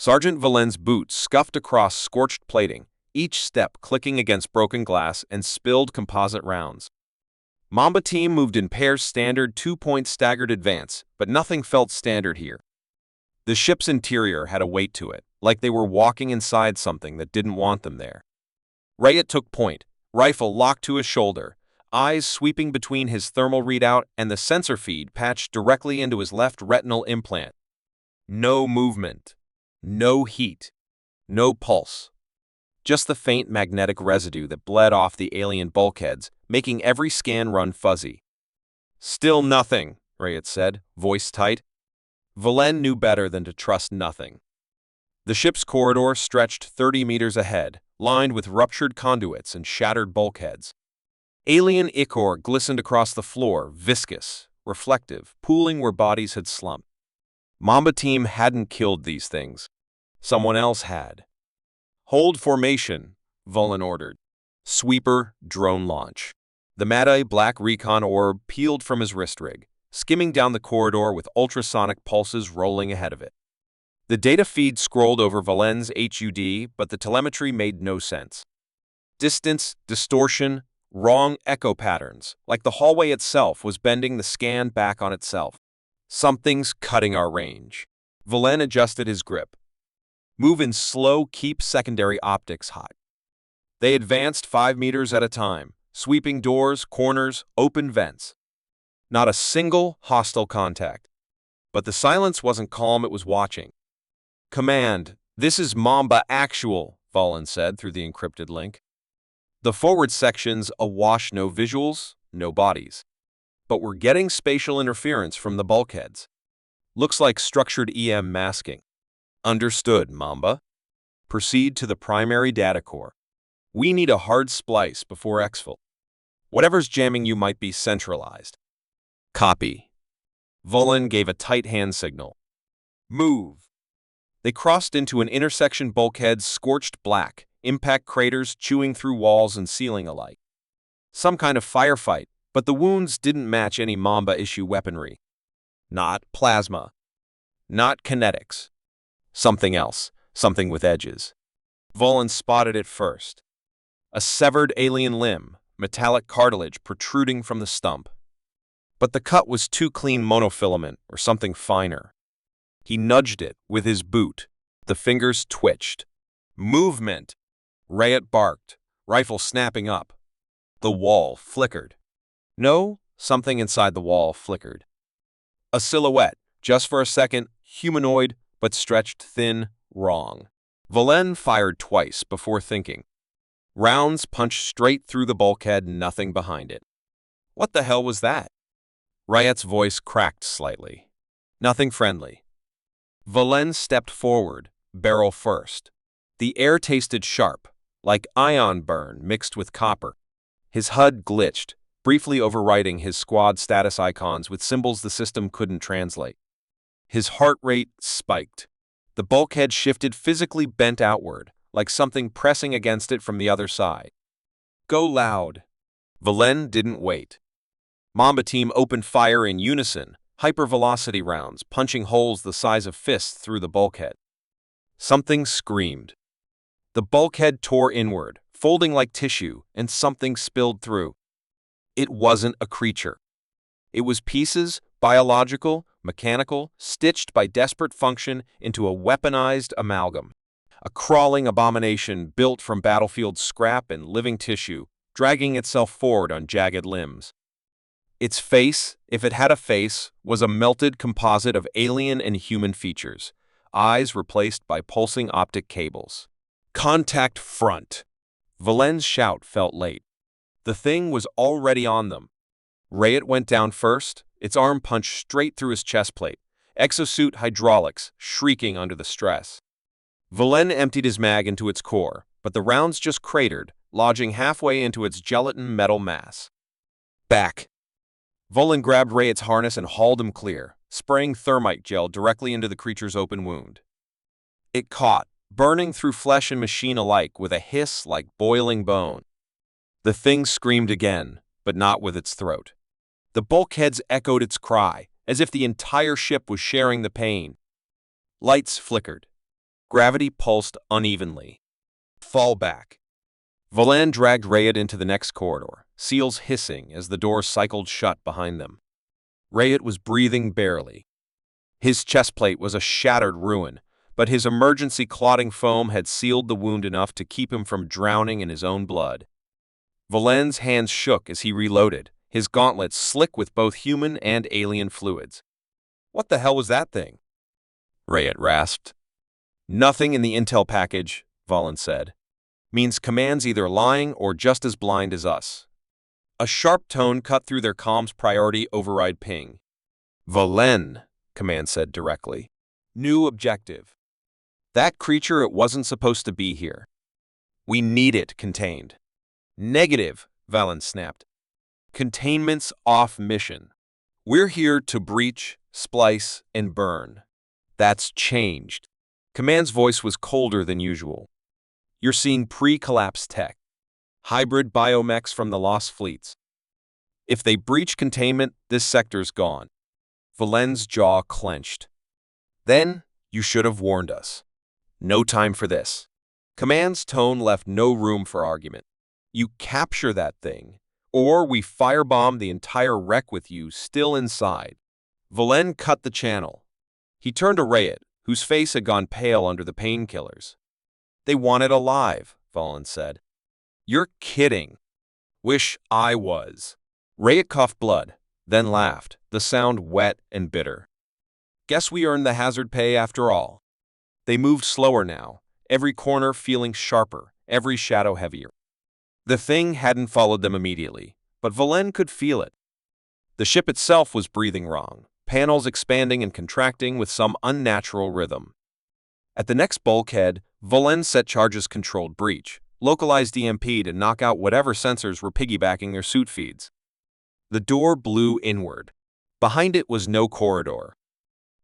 Sergeant Valen's boots scuffed across scorched plating, each step clicking against broken glass and spilled composite rounds. Mamba team moved in pairs, standard 2-point staggered advance, but nothing felt standard here. The ship's interior had a weight to it, like they were walking inside something that didn't want them there. Rayet took point, rifle locked to his shoulder, eyes sweeping between his thermal readout and the sensor feed patched directly into his left retinal implant. No movement, no heat, no pulse. Just the faint magnetic residue that bled off the alien bulkheads, making every scan run fuzzy. "Still nothing," Rayet said, voice tight. Valen knew better than to trust nothing. The ship's corridor stretched 30 meters ahead, lined with ruptured conduits and shattered bulkheads. Alien ichor glistened across the floor, viscous, reflective, pooling where bodies had slumped. Mamba team hadn't killed these things. Someone else had. "Hold formation," Valen ordered. Sweeper, drone launch. The Mad-Eye black recon orb peeled from his wrist rig, skimming down the corridor with ultrasonic pulses rolling ahead of it. The data feed scrolled over Valen's HUD, but the telemetry made no sense. Distance, distortion, wrong echo patterns, like the hallway itself was bending the scan back on itself. "Something's cutting our range." Valen adjusted his grip. "Move in slow, keep secondary optics hot." They advanced 5 meters at a time, sweeping doors, corners, open vents. Not a single hostile contact. But the silence wasn't calm, it was watching. "Command, this is Mamba Actual," Valen said through the encrypted link. The forward section's awash, no visuals, no bodies. But we're getting spatial interference from the bulkheads. Looks like structured EM masking. "Understood, Mamba. Proceed to the primary data core. We need a hard splice before exfil. Whatever's jamming you might be centralized." "Copy." Valen gave a tight hand signal. "Move." They crossed into an intersection, bulkheads scorched black, impact craters chewing through walls and ceiling alike. Some kind of firefight, but the wounds didn't match any Mamba-issue weaponry. Not plasma. Not kinetics. Something else, something with edges. Valen spotted it first. A severed alien limb, metallic cartilage protruding from the stump. But the cut was too clean, monofilament or something finer. He nudged it with his boot. The fingers twitched. "Movement!" Rayet barked, rifle snapping up. The wall flickered. No, something inside the wall flickered. A silhouette, just for a second, humanoid, but stretched thin, wrong. Valen fired twice before thinking. Rounds punched straight through the bulkhead, nothing behind it. "What the hell was that?" Rayet's voice cracked slightly. "Nothing friendly." Valen stepped forward, barrel first. The air tasted sharp, like ion burn mixed with copper. His HUD glitched, briefly overwriting his squad status icons with symbols the system couldn't translate. His heart rate spiked. The bulkhead shifted, physically bent outward, like something pressing against it from the other side. "Go loud." Valen didn't wait. Mamba team opened fire in unison, hypervelocity rounds punching holes the size of fists through the bulkhead. Something screamed. The bulkhead tore inward, folding like tissue, and something spilled through. It wasn't a creature. It was pieces, biological, mechanical, stitched by desperate function into a weaponized amalgam. A crawling abomination built from battlefield scrap and living tissue, dragging itself forward on jagged limbs. Its face, if it had a face, was a melted composite of alien and human features, eyes replaced by pulsing optic cables. "Contact front!" Valen's shout felt late. The thing was already on them. Rayet went down first, its arm punched straight through his chest plate, exosuit hydraulics shrieking under the stress. Valen emptied his mag into its core, but the rounds just cratered, lodging halfway into its gelatin metal mass. "Back!" Valen grabbed Rayet's harness and hauled him clear, spraying thermite gel directly into the creature's open wound. It caught, burning through flesh and machine alike with a hiss like boiling bone. The thing screamed again, but not with its throat. The bulkheads echoed its cry, as if the entire ship was sharing the pain. Lights flickered. Gravity pulsed unevenly. Fall back. Volan dragged Rayet into the next corridor, seals hissing as the door cycled shut behind them. Rayet was breathing barely. His chest plate was a shattered ruin, but his emergency clotting foam had sealed the wound enough to keep him from drowning in his own blood. Volan's hands shook as he reloaded, his gauntlets slick with both human and alien fluids. "What the hell was that thing?" Rayet rasped. "Nothing in the intel package," Volan said. "Means Command's either lying or just as blind as us." A sharp tone cut through their comms priority override ping. "Volan," Command said directly. "New objective. That creature, it wasn't supposed to be here. We need it contained." "Negative," Volan snapped. "Containment's off mission. We're here to breach, splice, and burn. That's changed." Command's voice was colder than usual. "You're seeing pre-collapse tech. Hybrid biomechs from the lost fleets. If they breach containment, this sector's gone." Volan's jaw clenched. "Then you should have warned us. No time for this." Command's tone left no room for argument. "You capture that thing, or we firebomb the entire wreck with you still inside." Volan cut the channel. He turned to Rayet, whose face had gone pale under the painkillers. "They want it alive," Volan said. "You're kidding." "Wish I was." Rayet coughed blood, then laughed, the sound wet and bitter. "Guess we earned the hazard pay after all." They moved slower now, every corner feeling sharper, every shadow heavier. The thing hadn't followed them immediately, but Volan could feel it. The ship itself was breathing wrong, panels expanding and contracting with some unnatural rhythm. At the next bulkhead, Volan set charges controlled breach, localized EMP to knock out whatever sensors were piggybacking their suit feeds. The door blew inward. Behind it was no corridor.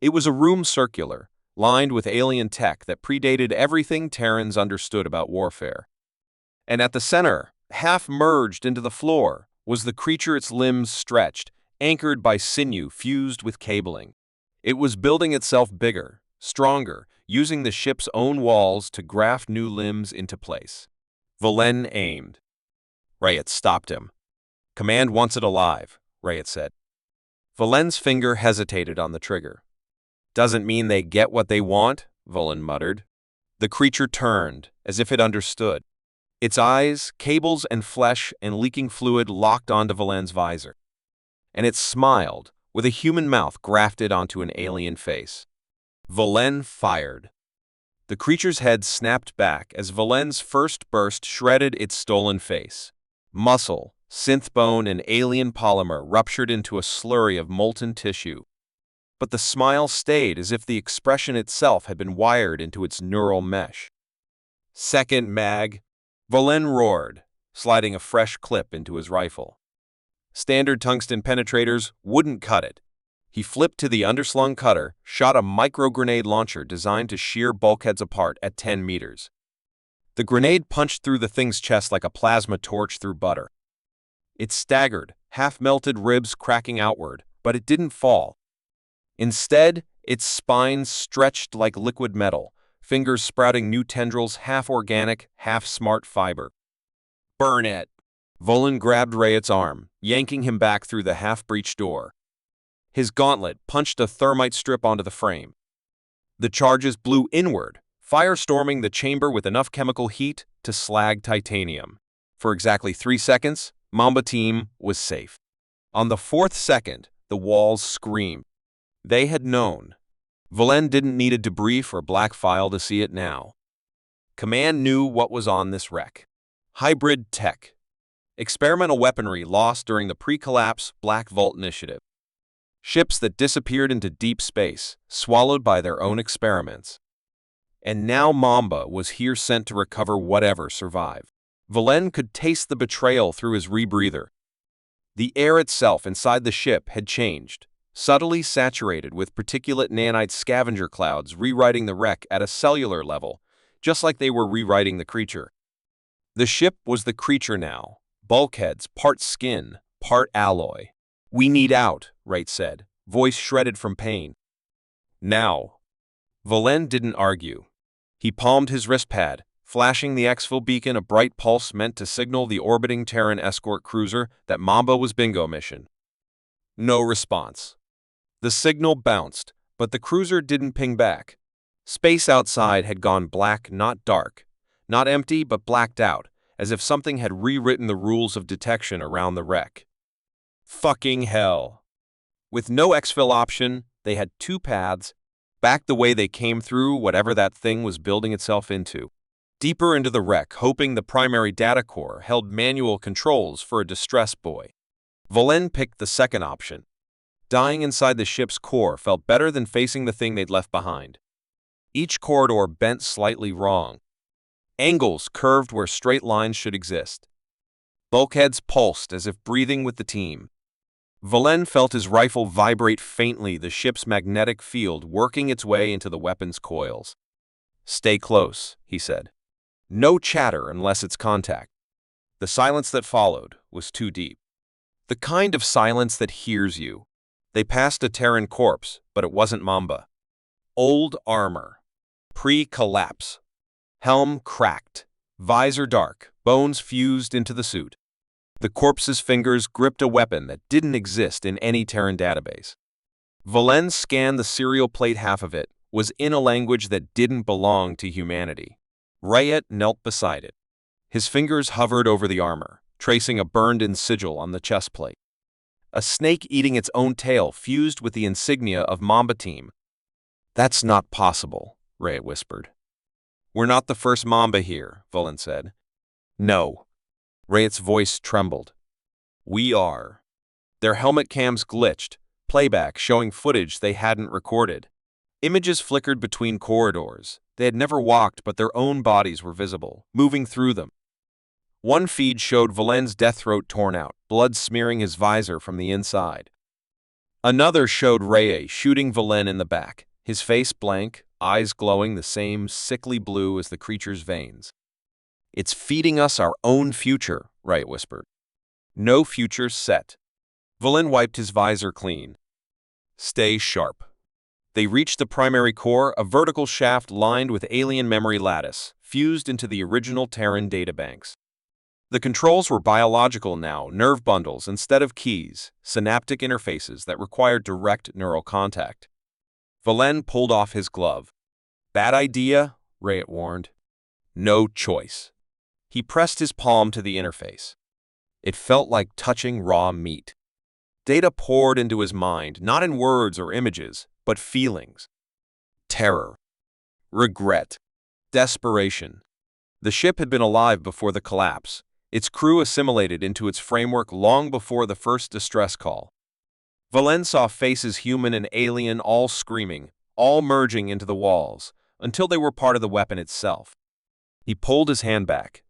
It was a room circular, lined with alien tech that predated everything Terrans understood about warfare. And at the center, half merged into the floor, was the creature, its limbs stretched, anchored by sinew fused with cabling. It was building itself bigger, stronger, using the ship's own walls to graft new limbs into place. Volan aimed. Rayet stopped him. "Command wants it alive," Rayet said. Volan's finger hesitated on the trigger. "Doesn't mean they get what they want," Volan muttered. The creature turned, as if it understood. Its eyes, cables and flesh and leaking fluid locked onto Volan's visor. And it smiled, with a human mouth grafted onto an alien face. Volan fired. The creature's head snapped back as Volan's first burst shredded its stolen face. Muscle, synth bone, and alien polymer ruptured into a slurry of molten tissue. But the smile stayed as if the expression itself had been wired into its neural mesh. "Second mag," Volan roared, sliding a fresh clip into his rifle. Standard tungsten penetrators wouldn't cut it. He flipped to the underslung cutter, shot a micro-grenade launcher designed to shear bulkheads apart at 10 meters. The grenade punched through the thing's chest like a plasma torch through butter. It staggered, half-melted ribs cracking outward, but it didn't fall. Instead, its spine stretched like liquid metal, fingers sprouting new tendrils, half organic, half smart fiber. "Burn it!" Volan grabbed Rayet's arm, yanking him back through the half-breached door. His gauntlet punched a thermite strip onto the frame. The charges blew inward, firestorming the chamber with enough chemical heat to slag titanium. For exactly 3 seconds, Mamba Team was safe. On the 4th second, the walls screamed. They had known. Volan didn't need a debrief or black file to see it now. Command knew what was on this wreck. Hybrid tech. Experimental weaponry lost during the pre-collapse Black Vault initiative. Ships that disappeared into deep space, swallowed by their own experiments. And now Mamba was here sent to recover whatever survived. Volan could taste the betrayal through his rebreather. The air itself inside the ship had changed, subtly saturated with particulate nanite scavenger clouds rewriting the wreck at a cellular level, just like they were rewriting the creature. The ship was the creature now, bulkheads, part skin, part alloy. "We need out," Wright said, voice shredded from pain. "Now." Volan didn't argue. He palmed his wrist pad, flashing the exfil beacon, a bright pulse meant to signal the orbiting Terran escort cruiser that Mamba was bingo mission. No response. The signal bounced, but the cruiser didn't ping back. Space outside had gone black, not dark. Not empty, but blacked out, as if something had rewritten the rules of detection around the wreck. Fucking hell. With no exfil option, they had two paths, back the way they came through whatever that thing was building itself into. Deeper into the wreck, hoping the primary data core held manual controls for a distress buoy. Valen picked the second option. Dying inside the ship's core felt better than facing the thing they'd left behind. Each corridor bent slightly wrong. Angles curved where straight lines should exist. Bulkheads pulsed as if breathing with the team. Valen felt his rifle vibrate faintly, the ship's magnetic field working its way into the weapon's coils. "Stay close," he said. "No chatter unless it's contact." The silence that followed was too deep. The kind of silence that hears you. They passed a Terran corpse, but it wasn't Mamba. Old armor. Pre-collapse. Helm cracked. Visor dark. Bones fused into the suit. The corpse's fingers gripped a weapon that didn't exist in any Terran database. Valen scanned the serial plate. Half of it was in a language that didn't belong to humanity. Rayet knelt beside it. His fingers hovered over the armor, tracing a burned-in sigil on the chest plate. A snake eating its own tail fused with the insignia of Mamba Team. "That's not possible," Rayet whispered. "We're not the first Mamba here," Valen said. "No." Rayet's voice trembled. "We are." Their helmet cams glitched, playback showing footage they hadn't recorded. Images flickered between corridors. They had never walked, but their own bodies were visible, moving through them. One feed showed Valen's death throat torn out, blood smearing his visor from the inside. Another showed Rayet shooting Valen in the back, his face blank, eyes glowing the same sickly blue as the creature's veins. "It's feeding us our own future," Rayet whispered. "No future set." Valen wiped his visor clean. "Stay sharp." They reached the primary core, a vertical shaft lined with alien memory lattice, fused into the original Terran databanks. The controls were biological now, nerve bundles instead of keys, synaptic interfaces that required direct neural contact. Valen pulled off his glove. "Bad idea," Rayet warned. "No choice." He pressed his palm to the interface. It felt like touching raw meat. Data poured into his mind, not in words or images, but feelings. Terror. Regret. Desperation. The ship had been alive before the collapse, its crew assimilated into its framework long before the first distress call. Valen saw faces, human and alien, all screaming, all merging into the walls, until they were part of the weapon itself. He pulled his hand back.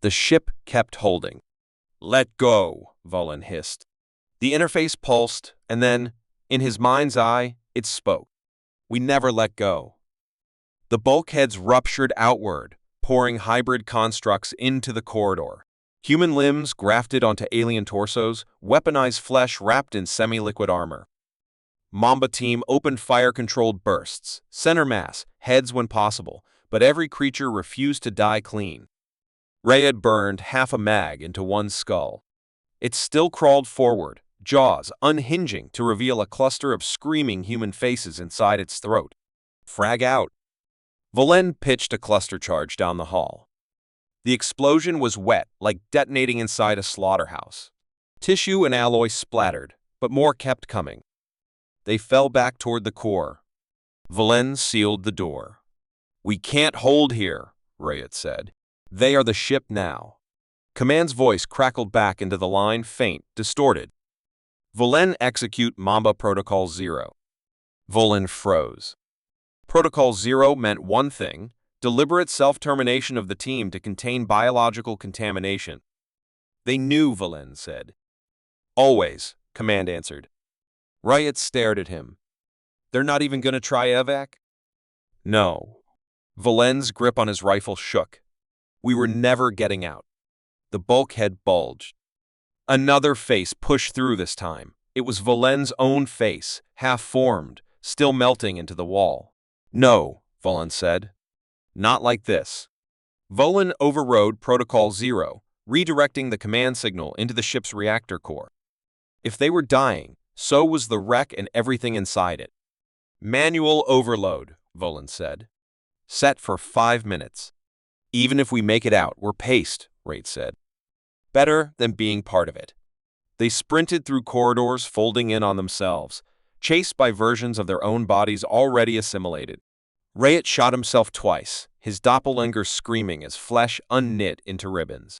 The ship kept holding. "Let go," Valen hissed. The interface pulsed, and then, in his mind's eye, it spoke. "We never let go." The bulkheads ruptured outward, pouring hybrid constructs into the corridor. Human limbs grafted onto alien torsos, weaponized flesh wrapped in semi-liquid armor. Mamba Team opened fire-controlled bursts, center mass, heads when possible, but every creature refused to die clean. Rayet burned half a mag into one skull. It still crawled forward, jaws unhinging to reveal a cluster of screaming human faces inside its throat. "Frag out." Valen pitched a cluster charge down the hall. The explosion was wet, like detonating inside a slaughterhouse. Tissue and alloy splattered, but more kept coming. They fell back toward the core. Valen sealed the door. "We can't hold here," Rayet said. "They are the ship now." Command's voice crackled back into the line, faint, distorted. "Valen, execute Mamba Protocol 0. Valen froze. Protocol 0 meant one thing: deliberate self-termination of the team to contain biological contamination. "They knew," Valen said. "Always," Command answered. Rayet stared at him. "They're not even going to try evac?" "No." Valen's grip on his rifle shook. "We were never getting out." The bulkhead bulged. Another face pushed through this time. It was Valen's own face, half-formed, still melting into the wall. "No," Valen said. Not like this. Volan overrode Protocol Zero, redirecting the command signal into the ship's reactor core. If they were dying, so was the wreck and everything inside it. Manual overload, Volan said. Set for 5 minutes. Even if we make it out, we're paced, Rate said. Better than being part of it. They sprinted through corridors, folding in on themselves, chased by versions of their own bodies already assimilated. Rayet shot himself twice, his doppelganger screaming as flesh unknit into ribbons.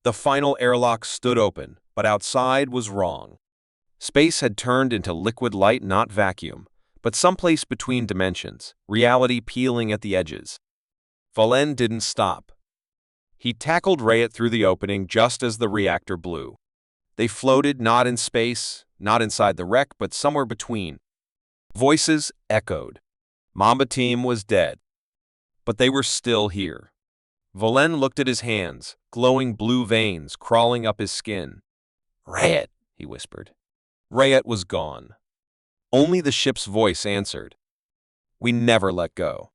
The final airlock stood open, but outside was wrong. Space had turned into liquid light, not vacuum, but someplace between dimensions, reality peeling at the edges. Volan didn't stop. He tackled Rayet through the opening just as the reactor blew. They floated not in space, not inside the wreck, but somewhere between. Voices echoed. Mamba Team was dead. But they were still here. Volan looked at his hands, glowing blue veins crawling up his skin. Rayet, he whispered. Rayet was gone. Only the ship's voice answered. We never let go.